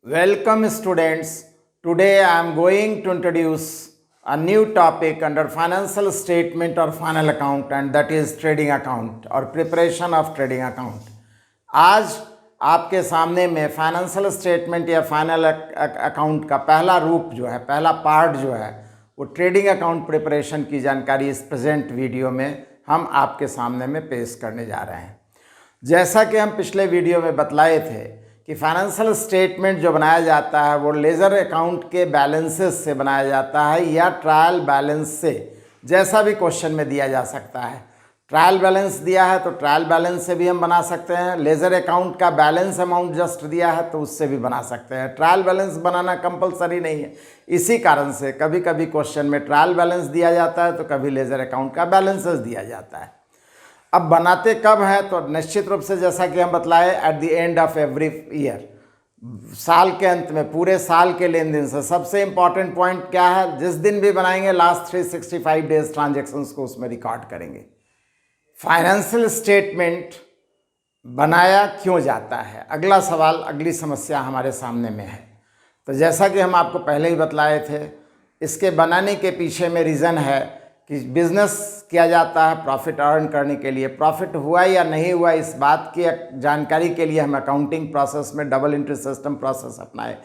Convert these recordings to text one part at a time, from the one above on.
Welcome students. Today I am going to introduce a new topic under financial statement or final account, and that is trading account or preparation of trading account. आज आपके सामने में financial statement या final account का पहला रूप जो है, पहला पार्ट जो है, वो ट्रेडिंग अकाउंट प्रिपरेशन की जानकारी इस प्रेजेंट वीडियो में हम आपके सामने में पेश करने जा रहे हैं। जैसा कि हम पिछले वीडियो में बतलाए थे कि फाइनेंशियल स्टेटमेंट जो बनाया जाता है वो लेजर अकाउंट के बैलेंसेस से बनाया जाता है या ट्रायल बैलेंस से, जैसा भी क्वेश्चन में दिया जा सकता है। ट्रायल बैलेंस दिया है तो ट्रायल बैलेंस से भी हम बना सकते हैं, लेजर अकाउंट का बैलेंस अमाउंट जस्ट दिया है तो उससे भी बना सकते हैं। ट्रायल बैलेंस बनाना कंपलसरी नहीं है, इसी कारण से कभी कभी क्वेश्चन में ट्रायल बैलेंस दिया जाता है तो कभी लेजर अकाउंट का बैलेंसेस दिया जाता है। अब बनाते कब है तो निश्चित रूप से जैसा कि हम बतलाए at the end of every year, साल के अंत में, पूरे साल के लेन देन से। सबसे इंपॉर्टेंट पॉइंट क्या है, जिस दिन भी बनाएंगे लास्ट 365 डेज ट्रांजेक्शन्स को उसमें रिकॉर्ड करेंगे। फाइनेंशियल स्टेटमेंट बनाया क्यों जाता है, अगला सवाल, अगली समस्या हमारे सामने में है। तो जैसा कि हम आपको पहले ही बतलाए थे, इसके बनाने के पीछे में रीज़न है कि बिजनेस किया जाता है प्रॉफिट अर्न करने के लिए। प्रॉफिट हुआ या नहीं हुआ इस बात की जानकारी के लिए हम अकाउंटिंग प्रोसेस में डबल एंट्री सिस्टम प्रोसेस अपनाए,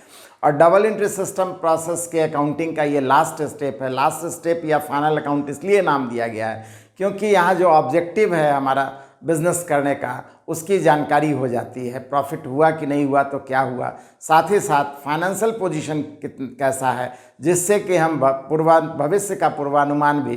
और डबल एंट्री सिस्टम प्रोसेस के अकाउंटिंग का ये लास्ट स्टेप है। लास्ट स्टेप या फाइनल अकाउंट इसलिए नाम दिया गया है क्योंकि यहाँ जो ऑब्जेक्टिव है हमारा बिजनेस करने का, उसकी जानकारी हो जाती है। प्रॉफिट हुआ कि नहीं हुआ तो क्या हुआ, साथ ही साथ फाइनेंशियल पोजीशन कैसा है, जिससे कि हम भविष्य का पूर्वानुमान भी,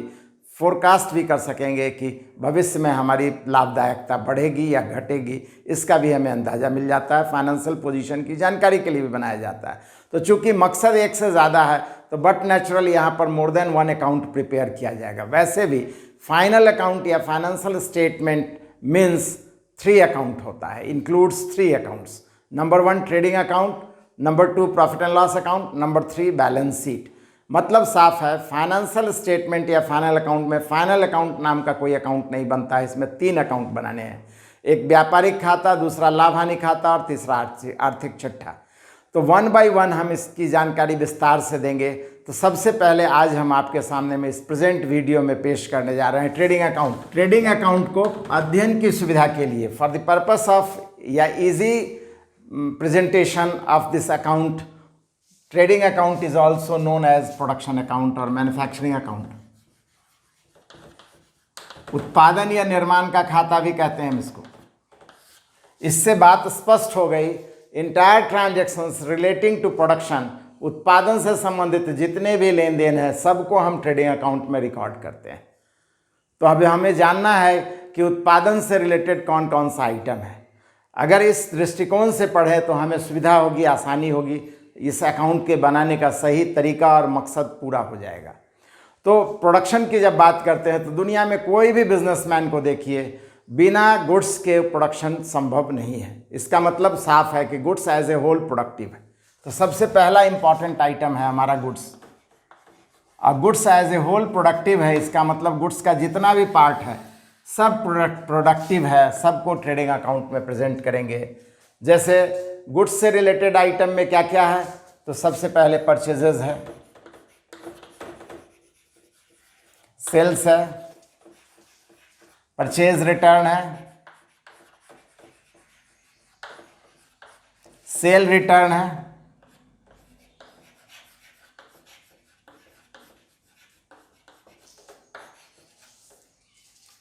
फोरकास्ट भी कर सकेंगे कि भविष्य में हमारी लाभदायकता बढ़ेगी या घटेगी, इसका भी हमें अंदाज़ा मिल जाता है। फाइनेंशियल पोजीशन की जानकारी के लिए भी बनाया जाता है। तो चूंकि मकसद एक से ज़्यादा है तो बट नेचुरल यहाँ पर more than one account prepare किया जाएगा। वैसे भी फाइनल अकाउंट या फाइनेंशियल स्टेटमेंट मीन्स 3 अकाउंट होता है, includes 3 accounts. Number 1 trading account, number 2 profit and loss account, number 3 balance sheet. मतलब साफ है, फाइनेंशियल स्टेटमेंट या फाइनल अकाउंट में फाइनल अकाउंट नाम का कोई अकाउंट नहीं बनता है। इसमें 3 अकाउंट बनाने हैं, एक व्यापारिक खाता, दूसरा लाभ हानि खाता और तीसरा आर्थिक चिट्ठा। तो 1 बाय 1 हम इसकी जानकारी विस्तार से देंगे। तो सबसे पहले आज हम आपके सामने में इस प्रेजेंट वीडियो में पेश करने जा रहे हैं ट्रेडिंग अकाउंट। ट्रेडिंग अकाउंट को अध्ययन की सुविधा के लिए, फॉर द पर्पस ऑफ या easy presentation of this account, trading account is also known as production account और मैन्युफैक्चरिंग अकाउंट। उत्पादन या निर्माण का खाता भी कहते हैं हम इसको। इससे बात स्पष्ट हो गई, entire transactions relating to production, उत्पादन से संबंधित जितने भी लेन देन है सबको हम ट्रेडिंग अकाउंट में रिकॉर्ड करते हैं। तो अब हमें जानना है कि उत्पादन से रिलेटेड कौन कौन सा आइटम है। अगर इस दृष्टिकोण से पढ़े तो हमें सुविधा होगी, आसानी होगी, इस अकाउंट के बनाने का सही तरीका और मकसद पूरा हो जाएगा। तो प्रोडक्शन की जब बात करते हैं तो दुनिया में कोई भी बिजनेसमैन को देखिए, बिना गुड्स के प्रोडक्शन संभव नहीं है। इसका मतलब साफ है कि goods as a whole productive है। तो सबसे पहला इंपॉर्टेंट आइटम है हमारा गुड्स, और goods as a whole productive है। इसका मतलब गुड्स का जितना भी पार्ट है सब प्रोडक्टिव है, सबको ट्रेडिंग अकाउंट में प्रेजेंट करेंगे। जैसे गुड्स से रिलेटेड आइटम में क्या क्या है, तो सबसे पहले परचेजेज है, सेल्स है, परचेज रिटर्न है, सेल रिटर्न है,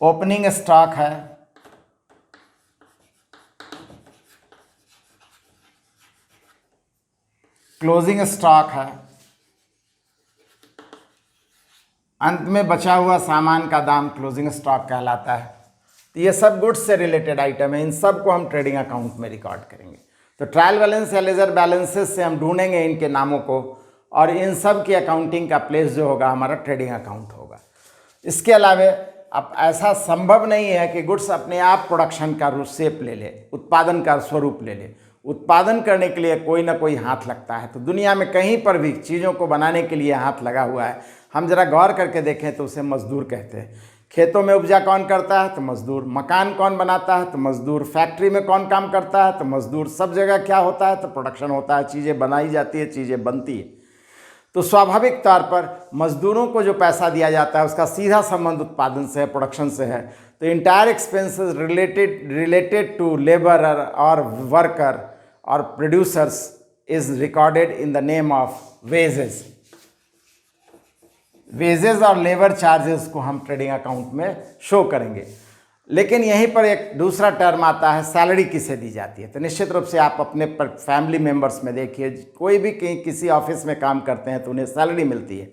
ओपनिंग स्टॉक है, क्लोजिंग स्टॉक है, अंत में बचा हुआ सामान का दाम क्लोजिंग स्टॉक कहलाता है। तो ये सब गुड्स से रिलेटेड आइटम है, इन सब को हम ट्रेडिंग अकाउंट में रिकॉर्ड करेंगे। तो ट्रायल बैलेंस या लेजर बैलेंसेस से हम ढूंढेंगे इनके नामों को, और इन सब की अकाउंटिंग का प्लेस जो होगा हमारा ट्रेडिंग अकाउंट होगा। इसके अलावा अब ऐसा संभव नहीं है कि गुड्स अपने आप प्रोडक्शन का शेप ले ले, उत्पादन का स्वरूप ले ले। उत्पादन करने के लिए कोई ना कोई हाथ लगता है। तो दुनिया में कहीं पर भी चीज़ों को बनाने के लिए हाथ लगा हुआ है। हम जरा गौर करके देखें तो उसे मजदूर कहते हैं। खेतों में उपजा कौन करता है? तो मजदूर। मकान कौन बनाता है? तो मजदूर। फैक्ट्री में कौन काम करता है? तो मजदूर। सब जगह क्या होता है? तो प्रोडक्शन होता है, चीज़ें बनाई जाती है, चीज़ें बनती है। तो स्वाभाविक तौर पर मजदूरों को जो पैसा दिया जाता है उसका सीधा संबंध उत्पादन से है, प्रोडक्शन से है। तो entire expenses related to labourer और वर्कर और producers is recorded in the name of wages. Wages और लेबर चार्जेस को हम ट्रेडिंग अकाउंट में शो करेंगे। लेकिन यहीं पर एक दूसरा टर्म आता है, सैलरी किसे दी जाती है। तो निश्चित रूप से आप अपने फैमिली मेंबर्स में देखिए, कोई भी कहीं किसी ऑफिस में काम करते हैं तो उन्हें सैलरी मिलती है।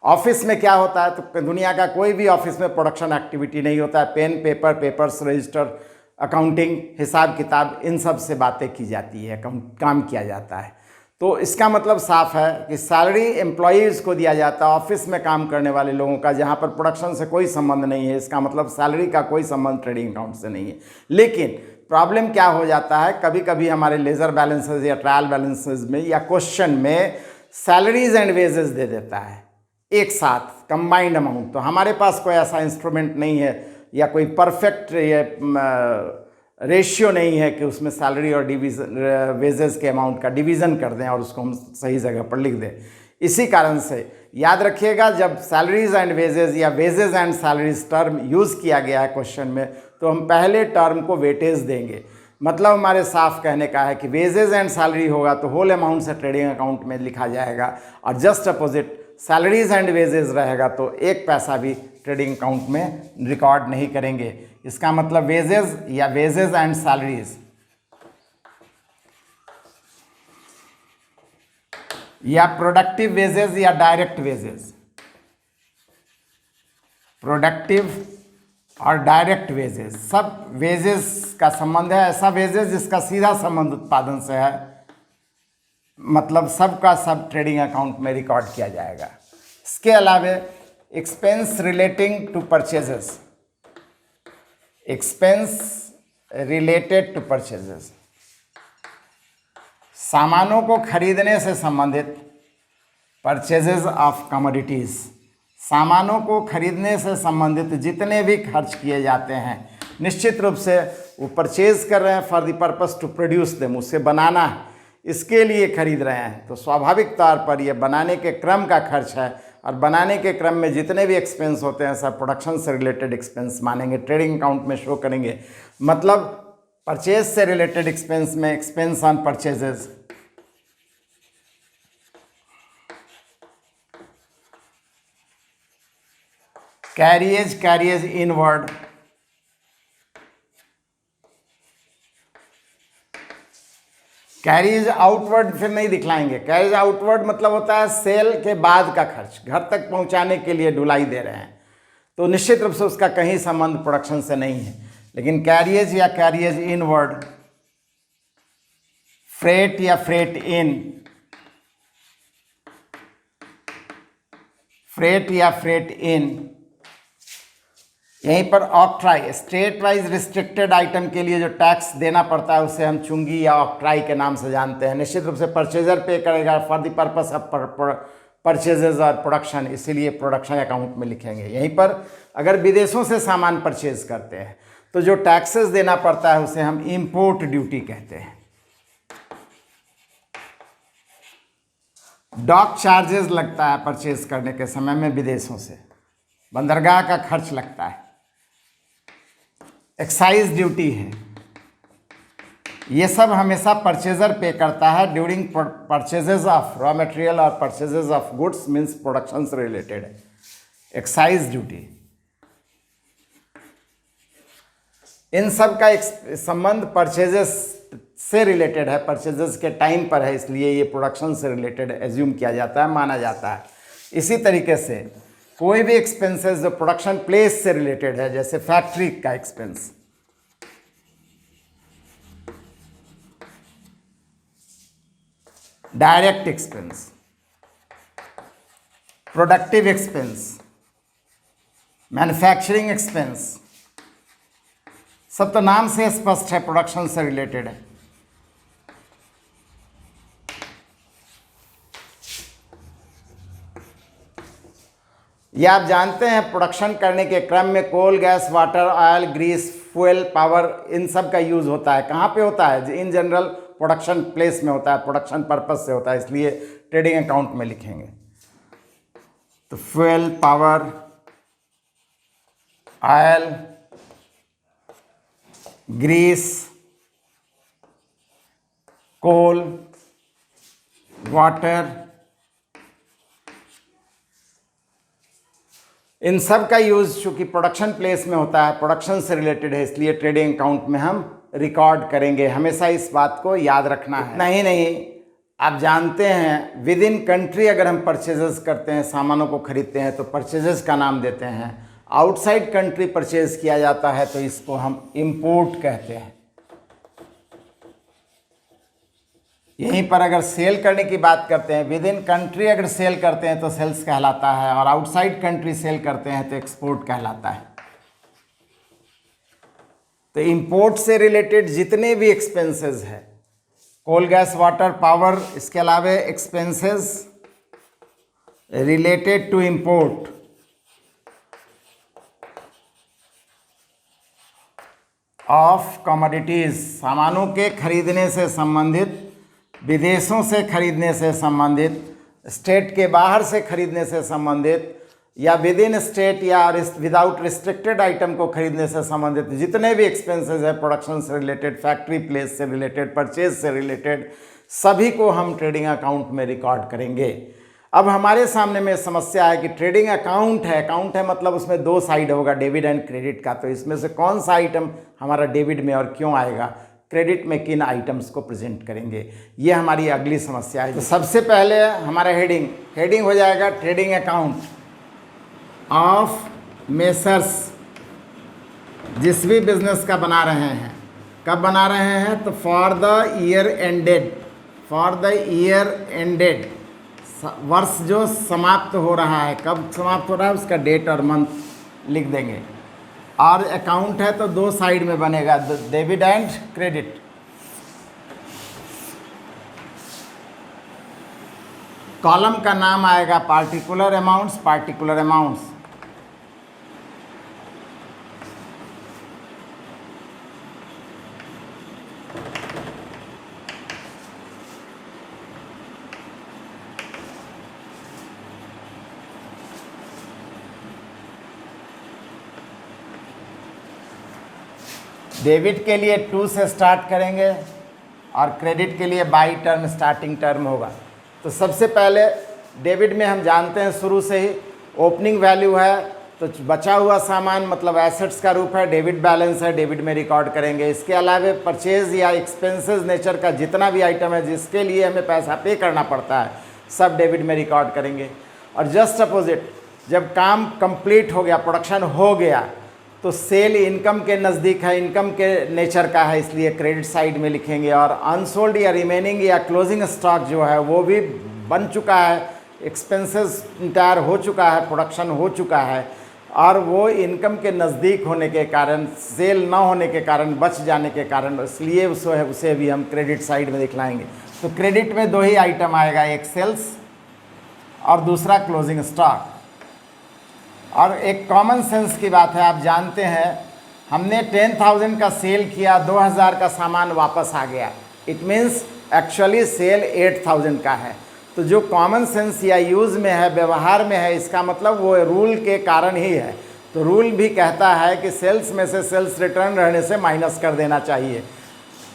ऑफिस में क्या होता है? तो दुनिया का कोई भी ऑफिस में प्रोडक्शन एक्टिविटी नहीं होता है। Pen paper, papers, register, accounting, हिसाब किताब, इन सब से बातें की जाती है, काम किया जाता है। तो इसका मतलब साफ है कि सैलरी एम्प्लॉयज़ को दिया जाता है, ऑफिस में काम करने वाले लोगों का, जहाँ पर प्रोडक्शन से कोई संबंध नहीं है। इसका मतलब सैलरी का कोई संबंध ट्रेडिंग अकाउंट से नहीं है। लेकिन प्रॉब्लम क्या हो जाता है, कभी कभी हमारे लेजर बैलेंसेज या ट्रायल बैलेंसेज में या क्वेश्चन में सैलरीज एंड वेजेस दे देता है एक साथ, कंबाइंड अमाउंट। तो हमारे पास कोई ऐसा इंस्ट्रूमेंट नहीं है या कोई परफेक्ट रेशियो नहीं है कि उसमें सैलरी और वेजेस के अमाउंट का डिवीज़न कर दें और उसको हम सही जगह पर लिख दें। इसी कारण से याद रखिएगा, जब सैलरीज एंड वेजेस या wages and salaries term use किया गया है क्वेश्चन में, तो हम पहले टर्म को वेटेज देंगे। मतलब हमारे साफ कहने का है कि वेजेस एंड सैलरी होगा तो होल अमाउंट से ट्रेडिंग अकाउंट में लिखा जाएगा, और just opposite salaries and wages रहेगा तो एक पैसा भी ट्रेडिंग अकाउंट में रिकॉर्ड नहीं करेंगे। इसका मतलब वेजेस या वेजेस एंड सैलरीज या प्रोडक्टिव वेजेस या डायरेक्ट वेजेस, प्रोडक्टिव और डायरेक्ट वेजेस, सब वेजेस का संबंध है। ऐसा वेजेस जिसका सीधा संबंध उत्पादन से है, मतलब सब का सब ट्रेडिंग अकाउंट में रिकॉर्ड किया जाएगा। इसके अलावा expense relating to purchases, expense related to purchases, सामानों को खरीदने से संबंधित, परचेजेस ऑफ कमोडिटीज़, सामानों को खरीदने से संबंधित जितने भी खर्च किए जाते हैं, निश्चित रूप से वो परचेज कर रहे हैं for the purpose to produce them, उसे बनाना है, इसके लिए खरीद रहे हैं। तो स्वाभाविक तौर पर ये बनाने के क्रम का खर्च है, और बनाने के क्रम में जितने भी एक्सपेंस होते हैं सब प्रोडक्शन से रिलेटेड एक्सपेंस मानेंगे, ट्रेडिंग अकाउंट में शो करेंगे। मतलब परचेज से रिलेटेड एक्सपेंस में expense on purchases, carriage inward, carriage outward फिर नहीं दिखलाएंगे। कैरिज आउटवर्ड मतलब होता है सेल के बाद का खर्च, घर तक पहुंचाने के लिए ढुलाई दे रहे हैं, तो निश्चित रूप से उसका कहीं संबंध प्रोडक्शन से नहीं है। लेकिन कैरिएज या कैरिएज इनवर्ड, फ्रेट या फ्रेट इन, फ्रेट या फ्रेट इन, यहीं पर octroi, state wise restricted item के लिए जो टैक्स देना पड़ता है उसे हम चुंगी या ऑक्ट्राई के नाम से जानते हैं। निश्चित रूप से परचेजर पे करेगा for the purpose of purchases और प्रोडक्शन, इसीलिए प्रोडक्शन अकाउंट में लिखेंगे। यहीं पर अगर विदेशों से सामान परचेज करते हैं तो जो टैक्सेस देना पड़ता है उसे हम इंपोर्ट ड्यूटी कहते हैं। डॉक चार्जेस लगता है परचेज करने के समय में विदेशों से, बंदरगाह का खर्च लगता है, एक्साइज ड्यूटी है, ये सब हमेशा परचेजर पे करता है during purchases of raw material और purchases of goods, means production से रिलेटेड है एक्साइज ड्यूटी। इन सब का एक संबंध परचेजेस से रिलेटेड है, परचेजेस के टाइम पर है, इसलिए ये प्रोडक्शन से रिलेटेड एज्यूम किया जाता है, माना जाता है। इसी तरीके से कोई भी एक्सपेंसेस जो प्रोडक्शन प्लेस से रिलेटेड है, जैसे फैक्ट्री का expense, direct expense, productive expense, manufacturing expense, सब तो नाम से स्पष्ट है प्रोडक्शन से रिलेटेड है। या आप जानते हैं प्रोडक्शन करने के क्रम में coal, gas, water, oil, grease, fuel, power, इन सब का यूज़ होता है। कहाँ पे होता है? इन जनरल प्रोडक्शन प्लेस में होता है, प्रोडक्शन पर्पस से होता है, इसलिए ट्रेडिंग अकाउंट में लिखेंगे। तो फ्यूल, पावर, ऑयल, ग्रीस, कोल, वाटर, इन सब का यूज़ चूँकि प्रोडक्शन प्लेस में होता है, प्रोडक्शन से रिलेटेड है, इसलिए ट्रेडिंग अकाउंट में हम रिकॉर्ड करेंगे। हमेशा इस बात को याद रखना है। नहीं, आप जानते हैं विद इन कंट्री अगर हम परचेजेस करते हैं, सामानों को खरीदते हैं, तो परचेजेस का नाम देते हैं। आउटसाइड कंट्री परचेज किया जाता है तो इसको हम इंपोर्ट कहते हैं। यहीं पर अगर सेल करने की बात करते हैं, विद इन कंट्री अगर सेल करते हैं तो सेल्स कहलाता है, और आउटसाइड कंट्री सेल करते हैं तो एक्सपोर्ट कहलाता है। तो इंपोर्ट से रिलेटेड जितने भी एक्सपेंसेस हैं, कोल, गैस, वाटर, पावर, इसके अलावा expenses related to import of commodities, सामानों के खरीदने से संबंधित, विदेशों से खरीदने से संबंधित, स्टेट के बाहर से खरीदने से संबंधित, या विद इन स्टेट या विदाउट रिस्ट्रिक्टेड आइटम को खरीदने से संबंधित जितने भी एक्सपेंसेस है, प्रोडक्शन से रिलेटेड, फैक्ट्री प्लेस से रिलेटेड, परचेज से रिलेटेड, सभी को हम ट्रेडिंग अकाउंट में रिकॉर्ड करेंगे। अब हमारे सामने में समस्या है कि ट्रेडिंग अकाउंट है मतलब उसमें दो साइड होगा, डेबिट एंड क्रेडिट का। तो इसमें से कौन सा आइटम हमारा डेबिट में और क्यों आएगा, क्रेडिट में किन आइटम्स को प्रेजेंट करेंगे, ये हमारी अगली समस्या है। तो सबसे पहले हमारा हेडिंग हो जाएगा ट्रेडिंग अकाउंट ऑफ मेसर्स, जिस भी बिजनेस का बना रहे हैं। कब बना रहे हैं? तो फॉर द ईयर एंडेड, वर्ष जो समाप्त हो रहा है, कब समाप्त हो रहा है उसका डेट और मंथ लिख देंगे। और अकाउंट है तो दो साइड में बनेगा, डेबिट एंड क्रेडिट। कॉलम का नाम आएगा पार्टिकुलर अमाउंट्स। डेबिट के लिए 2 से स्टार्ट करेंगे और क्रेडिट के लिए बाई टर्म स्टार्टिंग टर्म होगा। तो सबसे पहले डेबिट में हम जानते हैं शुरू से ही ओपनिंग वैल्यू है, तो बचा हुआ सामान मतलब एसेट्स का रूप है, डेबिट बैलेंस है, डेबिट में रिकॉर्ड करेंगे। इसके अलावा परचेज या एक्सपेंसेस नेचर का जितना भी आइटम है जिसके लिए हमें पैसा पे करना पड़ता है, सब डेबिट में रिकॉर्ड करेंगे। और जस्ट अपोजिट, जब काम कंप्लीट हो गया, प्रोडक्शन हो गया, तो सेल इनकम के नज़दीक है, इनकम के नेचर का है, इसलिए क्रेडिट साइड में लिखेंगे। और अनसोल्ड या रिमेनिंग या क्लोजिंग स्टॉक जो है वो भी बन चुका है, एक्सपेंसेस इंटायर हो चुका है, प्रोडक्शन हो चुका है, और वो इनकम के नज़दीक होने के कारण, सेल ना होने के कारण, बच जाने के कारण, इसलिए उसे भी हम क्रेडिट साइड में दिखलाएंगे। तो क्रेडिट में दो ही आइटम आएगा, एक सेल्स और दूसरा क्लोजिंग स्टॉक। और एक कॉमन सेंस की बात है, आप जानते हैं हमने 10,000 का सेल किया, 2,000 का सामान वापस आ गया, इट मीन्स एक्चुअली सेल 8,000 का है। तो जो कॉमन सेंस या यूज़ में है, व्यवहार में है, इसका मतलब वो रूल के कारण ही है। तो रूल भी कहता है कि सेल्स में से सेल्स रिटर्न रहने से माइनस कर देना चाहिए।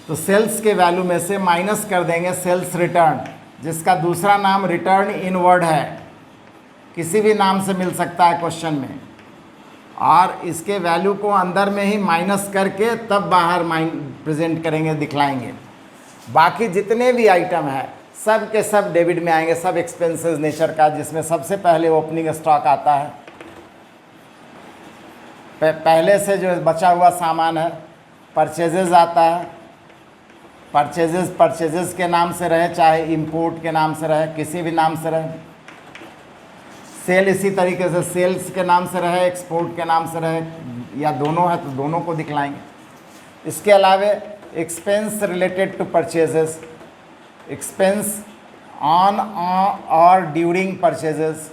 तो सेल्स के वैल्यू में से माइनस कर देंगे सेल्स रिटर्न, जिसका दूसरा नाम रिटर्न इनवर्ड है, किसी भी नाम से मिल सकता है क्वेश्चन में। और इसके वैल्यू को अंदर में ही माइनस करके तब बाहर प्रेजेंट करेंगे, दिखलाएंगे। बाकी जितने भी आइटम है सब के सब डेबिट में आएंगे, सब एक्सपेंसेस नेचर का, जिसमें सबसे पहले ओपनिंग स्टॉक आता है, पहले से जो बचा हुआ सामान है। परचेजेस आता है, परचेजेस के नाम से रहे, चाहे इंपोर्ट के नाम से रहे, किसी भी नाम से रहे। सेल इसी तरीके से सेल्स के नाम से रहे, एक्सपोर्ट के नाम से रहे, या दोनों है तो दोनों को दिखलाएंगे। इसके अलावा expense related to purchases, expense on और ड्यूरिंग परचेजेस,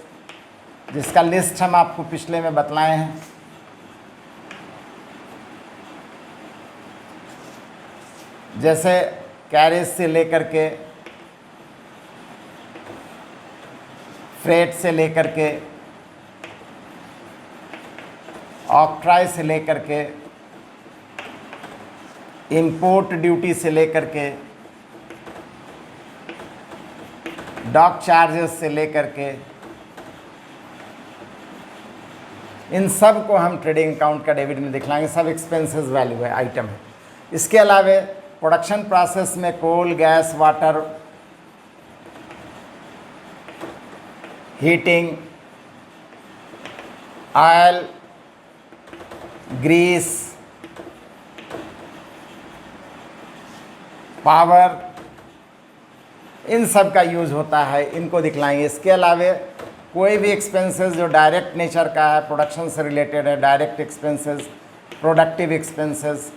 जिसका लिस्ट हम आपको पिछले में बतलाए हैं। जैसे कैरेज से लेकर के, फ्रेट से लेकर के, ऑक्ट्राय से लेकर के, इंपोर्ट ड्यूटी से लेकर के, डॉक चार्जेस से लेकर के, इन सब को हम ट्रेडिंग अकाउंट का डेबिट में दिखलाएंगे। सब एक्सपेंसेस वैल्यू है, आइटम है। इसके अलावा प्रोडक्शन प्रोसेस में coal, gas, water, heating, oil, grease, power, इन सब का यूज़ होता है, इनको दिखलाएंगे। इसके अलावा कोई भी एक्सपेंसेस जो डायरेक्ट नेचर का है, प्रोडक्शन से रिलेटेड है, direct expenses, productive expenses,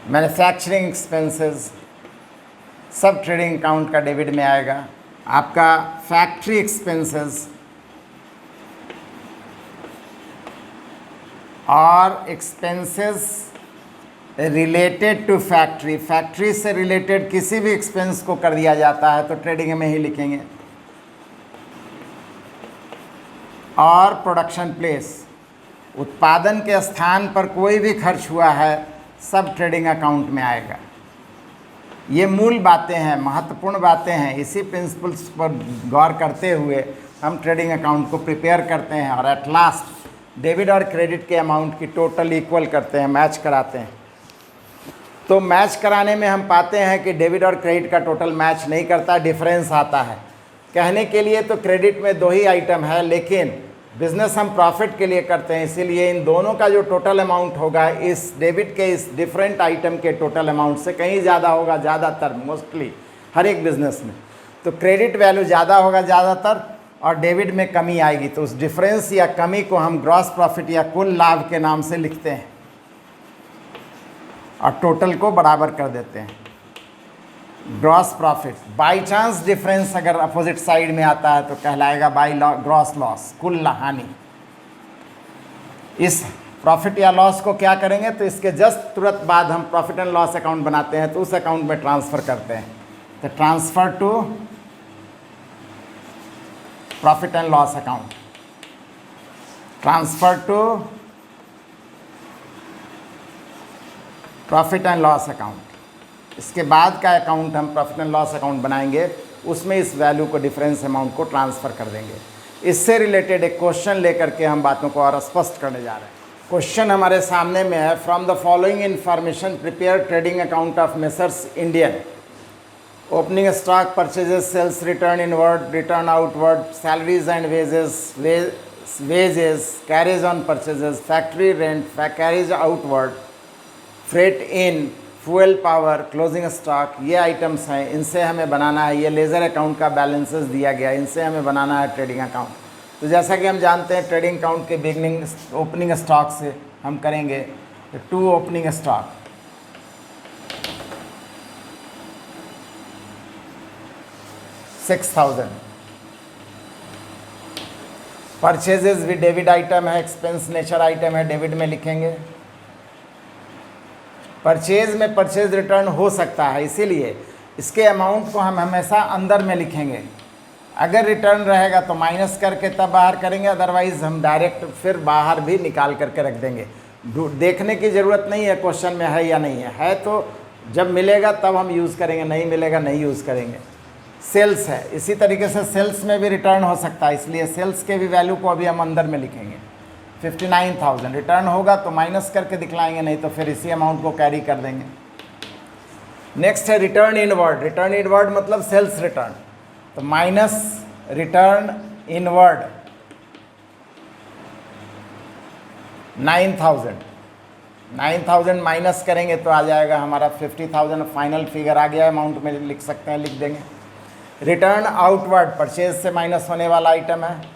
manufacturing expenses, सब ट्रेडिंग अकाउंट का डेबिट में आएगा। आपका फैक्ट्री एक्सपेंसेस और expenses related to factory, factory से रिलेटेड किसी भी एक्सपेंस को कर दिया जाता है तो ट्रेडिंग में ही लिखेंगे। और प्रोडक्शन प्लेस, उत्पादन के स्थान पर कोई भी खर्च हुआ है, सब ट्रेडिंग अकाउंट में आएगा। ये मूल बातें हैं, महत्वपूर्ण बातें हैं। इसी प्रिंसिपल्स पर गौर करते हुए हम ट्रेडिंग अकाउंट को प्रिपेयर करते हैं और एट लास्ट डेबिट और क्रेडिट के अमाउंट की टोटल इक्वल करते हैं, मैच कराते हैं। तो मैच कराने में हम पाते हैं कि डेबिट और क्रेडिट का टोटल मैच नहीं करता, डिफरेंस आता है। कहने के लिए तो क्रेडिट में 2 ही आइटम है, लेकिन बिजनेस हम प्रॉफिट के लिए करते हैं, इसीलिए इन दोनों का जो टोटल अमाउंट होगा इस डेबिट के इस डिफरेंट आइटम के टोटल अमाउंट से कहीं ज़्यादा होगा, ज़्यादातर, मोस्टली हर एक बिजनेस में। तो क्रेडिट वैल्यू ज़्यादा होगा ज़्यादातर और डेबिट में कमी आएगी, तो उस डिफरेंस या कमी को हम ग्रॉस प्रॉफिट या कुल लाभ के नाम से लिखते हैं और टोटल को बराबर कर देते हैं। Gross profit, by chance difference अगर अपोजिट साइड में आता है तो कहलाएगा बाई ग्रॉस लॉस, कुल हानि। इस प्रॉफिट या लॉस को क्या करेंगे, तो इसके जस्ट तुरंत बाद हम प्रॉफिट एंड लॉस अकाउंट बनाते हैं, तो उस अकाउंट में ट्रांसफ़र करते हैं। तो transfer to profit and loss account, transfer to profit and loss account. इसके बाद का अकाउंट हम प्रॉफिट एंड लॉस अकाउंट बनाएंगे, उसमें इस वैल्यू को, डिफरेंस अमाउंट को ट्रांसफ़र कर देंगे। इससे रिलेटेड एक क्वेश्चन लेकर के हम बातों को और स्पष्ट करने जा रहे हैं। क्वेश्चन हमारे सामने में है, from the following information prepare trading account of messrs Indian. Opening stock, purchases, sales, return inward, return outward, salaries and wages, carriage on purchases, factory rent, carriage outward, freight in, fuel power, closing stock, ये items हैं, इनसे हमें बनाना है। ये laser account का balances दिया गया, इनसे हमें बनाना है ट्रेडिंग अकाउंट। तो जैसा कि हम जानते हैं ट्रेडिंग अकाउंट के बिगनिंग ओपनिंग स्टॉक से हम करेंगे। तो 2 ओपनिंग स्टॉक, $6,000। परचेजेस भी डेबिट आइटम है, एक्सपेंस नेचर आइटम है, डेबिट में लिखेंगे। परचेज में परचेज रिटर्न हो सकता है, इसीलिए इसके अमाउंट को हम हमेशा अंदर में लिखेंगे। अगर रिटर्न रहेगा तो माइनस करके तब बाहर करेंगे, अदरवाइज़ हम डायरेक्ट फिर बाहर भी निकाल करके रख देंगे। देखने की ज़रूरत नहीं है क्वेश्चन में है या नहीं है तो जब मिलेगा तब हम यूज़ करेंगे, नहीं मिलेगा नहीं यूज़ करेंगे। सेल्स है, इसी तरीके से सेल्स में भी रिटर्न हो सकता है, इसलिए सेल्स के भी वैल्यू को अभी हम अंदर में लिखेंगे। 59,000 रिटर्न होगा तो माइनस करके दिखलाएंगे, नहीं तो फिर इसी अमाउंट को कैरी कर देंगे। नेक्स्ट है रिटर्न इनवर्ड। रिटर्न इनवर्ड मतलब सेल्स रिटर्न, तो माइनस रिटर्न इनवर्ड 9,000 माइनस करेंगे तो आ जाएगा हमारा 50,000। फाइनल फिगर आ गया, अमाउंट में लिख सकते हैं, लिख देंगे। रिटर्न आउटवर्ड, परचेज से माइनस होने वाला आइटम है।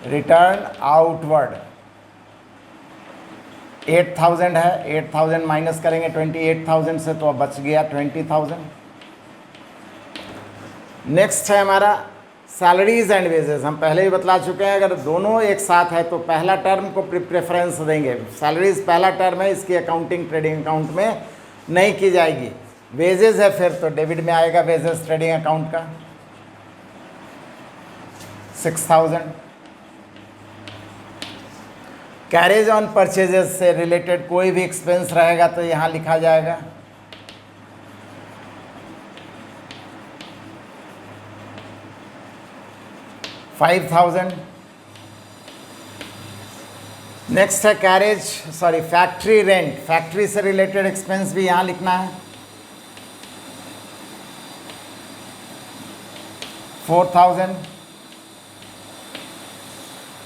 रिटर्न आउटवर्ड 8,000 है, 8,000 माइनस करेंगे 28,000 से तो बच गया 20,000। नेक्स्ट है हमारा सैलरीज एंड वेजेस हम पहले ही बतला चुके हैं, अगर दोनों एक साथ है तो पहला टर्म को प्रेफरेंस देंगे। सैलरीज पहला टर्म है, इसकी अकाउंटिंग ट्रेडिंग अकाउंट में नहीं की जाएगी। वेजेस है फिर तो डेबिट में आएगा वेजेस ट्रेडिंग अकाउंट का 6000। कैरेज ऑन परचेजेस से रिलेटेड कोई भी एक्सपेंस रहेगा तो यहाँ लिखा जाएगा। $5000। नेक्स्ट है फैक्ट्री रेंट, फैक्ट्री से रिलेटेड एक्सपेंस भी यहाँ लिखना है 4000।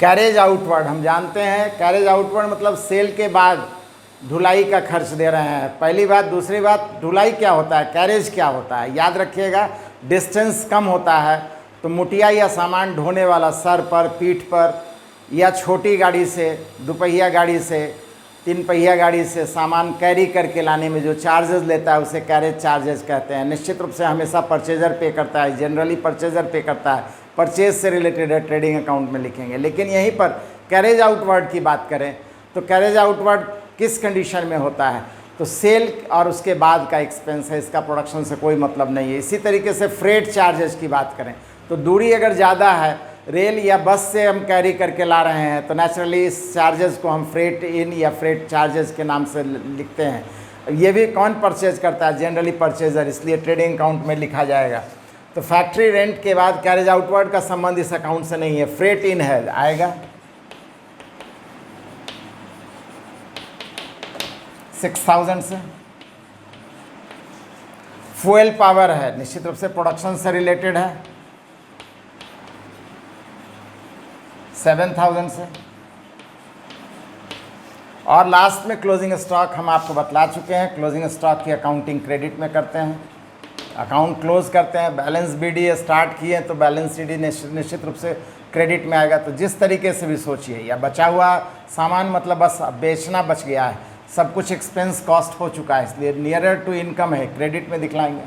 कैरेज आउटवर्ड, हम जानते हैं कैरेज आउटवर्ड मतलब सेल के बाद ढुलाई का खर्च दे रहे हैं, पहली बात। दूसरी बात, ढुलाई क्या होता है, कैरेज क्या होता है, याद रखिएगा। डिस्टेंस कम होता है तो मुटिया या सामान ढोने वाला सर पर, पीठ पर, या छोटी गाड़ी से, दुपहिया गाड़ी से, तीन पहिया गाड़ी से सामान कैरी करके लाने में जो चार्जेस लेता है उसे कैरेज चार्जेस कहते हैं। निश्चित रूप से हमेशा परचेजर पे करता है, जनरली परचेजर पे करता है। परचेज से रिलेटेड है, ट्रेडिंग अकाउंट में लिखेंगे। लेकिन यहीं पर कैरेज आउटवर्ड की बात करें तो कैरेज आउटवर्ड किस कंडीशन में होता है, तो सेल और उसके बाद का एक्सपेंस है, इसका प्रोडक्शन से कोई मतलब नहीं है। इसी तरीके से फ्रेट चार्जेस की बात करें तो दूरी अगर ज़्यादा है, रेल या बस से हम कैरी करके ला रहे हैं तो नेचुरली इस चार्जेस को हम फ्रेट इन या फ्रेट चार्जेस के नाम से लिखते हैं। ये भी कौन परचेज करता है, जनरली परचेजर, इसलिए ट्रेडिंग अकाउंट में लिखा जाएगा। तो फैक्ट्री रेंट के बाद कैरेज आउटवर्ड का संबंध इस अकाउंट से नहीं है, फ्रेट इन है आएगा 6000 से। फ्यूल पावर है, निश्चित रूप से प्रोडक्शन से रिलेटेड है 7000 से। और लास्ट में क्लोजिंग स्टॉक हम आपको बतला चुके हैं, क्लोजिंग स्टॉक की अकाउंटिंग क्रेडिट में करते हैं, अकाउंट क्लोज करते हैं। बैलेंस बीडी स्टार्ट किए तो बैलेंस सीडी निश्चित रूप से क्रेडिट में आएगा। तो जिस तरीके से भी सोचिए, या बचा हुआ सामान मतलब बस बेचना बच गया है, सब कुछ एक्सपेंस कॉस्ट हो चुका है, इसलिए नियरर टू इनकम है, क्रेडिट में दिखलाएंगे।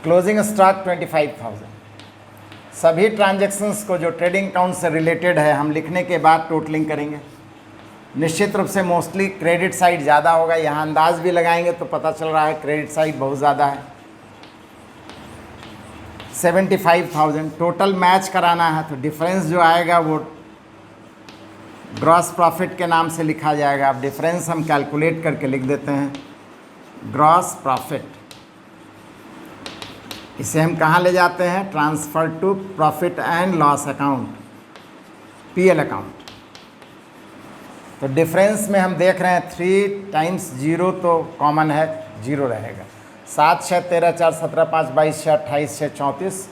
Closing stock 25000। सभी ट्रांजैक्शंस को जो ट्रेडिंग अकाउंट से रिलेटेड है हम लिखने के बाद टोटलिंग करेंगे। निश्चित रूप से मोस्टली क्रेडिट साइड ज़्यादा होगा, यहाँ अंदाज भी लगाएंगे तो पता चल रहा है क्रेडिट साइड बहुत ज़्यादा है। 75,000 टोटल मैच कराना है तो डिफरेंस जो आएगा वो ग्रॉस प्रॉफिट के नाम से लिखा जाएगा। अब डिफरेंस हम कैलकुलेट करके लिख देते हैं, ग्रॉस प्रॉफिट। इसे हम कहाँ ले जाते हैं, transfer to profit and loss account, PL account. तो डिफरेंस में हम देख रहे हैं 3 टाइम्स 0 तो कॉमन है, 0 रहेगा। 7 6 13 4 17 5 22 6 28 6 34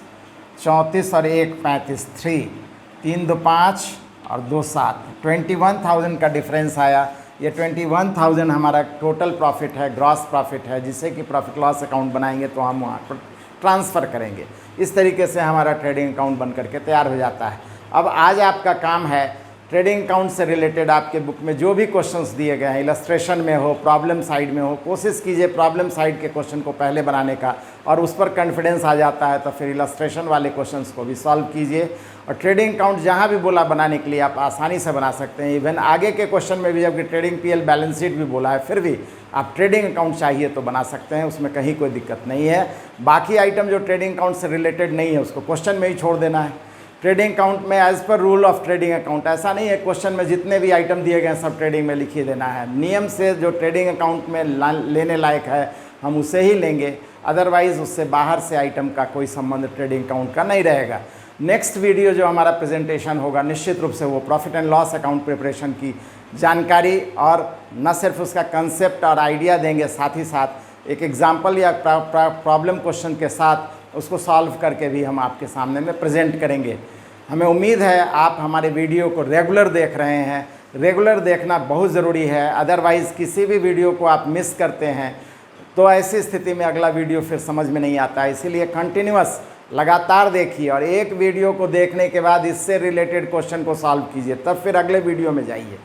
34 और 1 35 3 3 2 5 और 2 7 21,000 का डिफरेंस आया। ये 21,000 हमारा टोटल प्रॉफिट है, ग्रॉस प्रॉफिट है, जिसे कि प्रॉफिट लॉस अकाउंट बनाएंगे तो हम वहाँ पर ट्रांसफ़र करेंगे। इस तरीके से हमारा ट्रेडिंग अकाउंट बन करके तैयार हो जाता है। अब आज आपका काम है ट्रेडिंग अकाउंट से रिलेटेड आपके बुक में जो भी क्वेश्चंस दिए गए हैं, इलस्ट्रेशन में हो, प्रॉब्लम साइड में हो, कोशिश कीजिए प्रॉब्लम साइड के क्वेश्चन को पहले बनाने का, और उस पर कॉन्फिडेंस आ जाता है तो फिर इलस्ट्रेशन वाले क्वेश्चंस को भी सॉल्व कीजिए। और ट्रेडिंग अकाउंट जहाँ भी बोला बनाने के लिए आप आसानी से बना सकते हैं। इवन आगे के क्वेश्चन में भी जबकि ट्रेडिंग पीएल बैलेंस शीट भी बोला है, फिर भी आप ट्रेडिंग अकाउंट चाहिए तो बना सकते हैं, उसमें कहीं कोई दिक्कत नहीं है। बाकी आइटम जो ट्रेडिंग अकाउंट से रिलेटेड नहीं है उसको क्वेश्चन में ही छोड़ देना है। ट्रेडिंग अकाउंट में as per rule of trading account ऐसा नहीं है क्वेश्चन में जितने भी आइटम दिए गए हैं सब ट्रेडिंग में लिख ही देना है। नियम से जो ट्रेडिंग अकाउंट में लेने लायक है हम उसे ही लेंगे, अदरवाइज़ उससे बाहर से आइटम का कोई संबंध ट्रेडिंग अकाउंट का नहीं रहेगा। नेक्स्ट वीडियो जो हमारा प्रेजेंटेशन होगा निश्चित रूप से वो profit and loss account preparation की जानकारी और न सिर्फ उसका कंसेप्ट और आइडिया देंगे, साथ ही साथ एक एग्जाम्पल या प्रॉब्लम क्वेश्चन के साथ उसको सॉल्व करके भी हम आपके सामने में प्रेजेंट करेंगे। हमें उम्मीद है आप हमारे वीडियो को रेगुलर देख रहे हैं। रेगुलर देखना बहुत ज़रूरी है, अदरवाइज़ किसी भी वीडियो को आप मिस करते हैं तो ऐसी स्थिति में अगला वीडियो फिर समझ में नहीं आता है। इसीलिए कंटिन्यूअस लगातार देखिए और एक वीडियो को देखने के बाद इससे रिलेटेड क्वेश्चन को सॉल्व कीजिए, तब फिर अगले वीडियो में जाइए।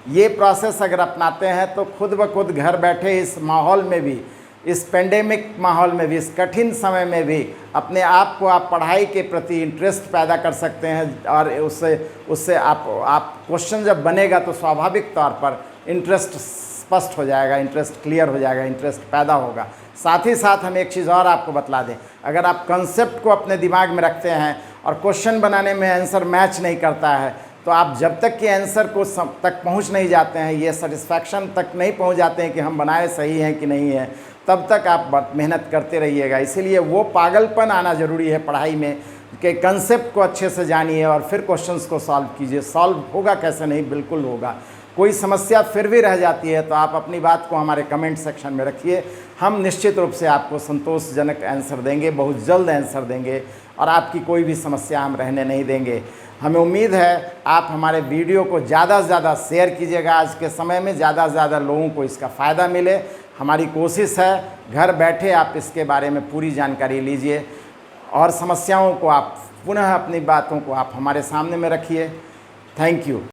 ये प्रोसेस अगर अपनाते हैं तो खुद ब खुद घर बैठे इस माहौल में भी इस पेंडेमिक माहौल में भी, इस कठिन समय में भी अपने आप को आप पढ़ाई के प्रति इंटरेस्ट पैदा कर सकते हैं और उससे आप क्वेश्चन जब बनेगा तो स्वाभाविक तौर पर इंटरेस्ट स्पष्ट हो जाएगा, इंटरेस्ट क्लियर हो जाएगा, इंटरेस्ट पैदा होगा। साथ ही साथ हम एक चीज़ और आपको बतला दें, अगर आप कंसेप्ट को अपने दिमाग में रखते हैं और क्वेश्चन बनाने में आंसर मैच नहीं करता है तो आप जब तक कि आंसर को तक पहुंच नहीं जाते हैं, ये सेटिस्फैक्शन तक नहीं पहुंच जाते हैं कि हम बनाए सही हैं कि नहीं है, तब तक आप मेहनत करते रहिएगा। इसीलिए वो पागलपन आना ज़रूरी है पढ़ाई में कि कंसेप्ट को अच्छे से जानिए और फिर क्वेश्चंस को सॉल्व कीजिए। सॉल्व होगा कैसे नहीं, बिल्कुल होगा। कोई समस्या फिर भी रह जाती है तो आप अपनी बात को हमारे कमेंट सेक्शन में रखिए, हम निश्चित रूप से आपको संतोषजनक आंसर देंगे, बहुत जल्द आंसर देंगे और आपकी कोई भी समस्या हम रहने नहीं देंगे। हमें उम्मीद है आप हमारे वीडियो को ज़्यादा से ज़्यादा शेयर कीजिएगा। आज के समय में ज़्यादा से ज़्यादा लोगों को इसका फ़ायदा मिले, हमारी कोशिश है। घर बैठे आप इसके बारे में पूरी जानकारी लीजिए और समस्याओं को आप पुनः अपनी बातों को आप हमारे सामने में रखिए। Thank you.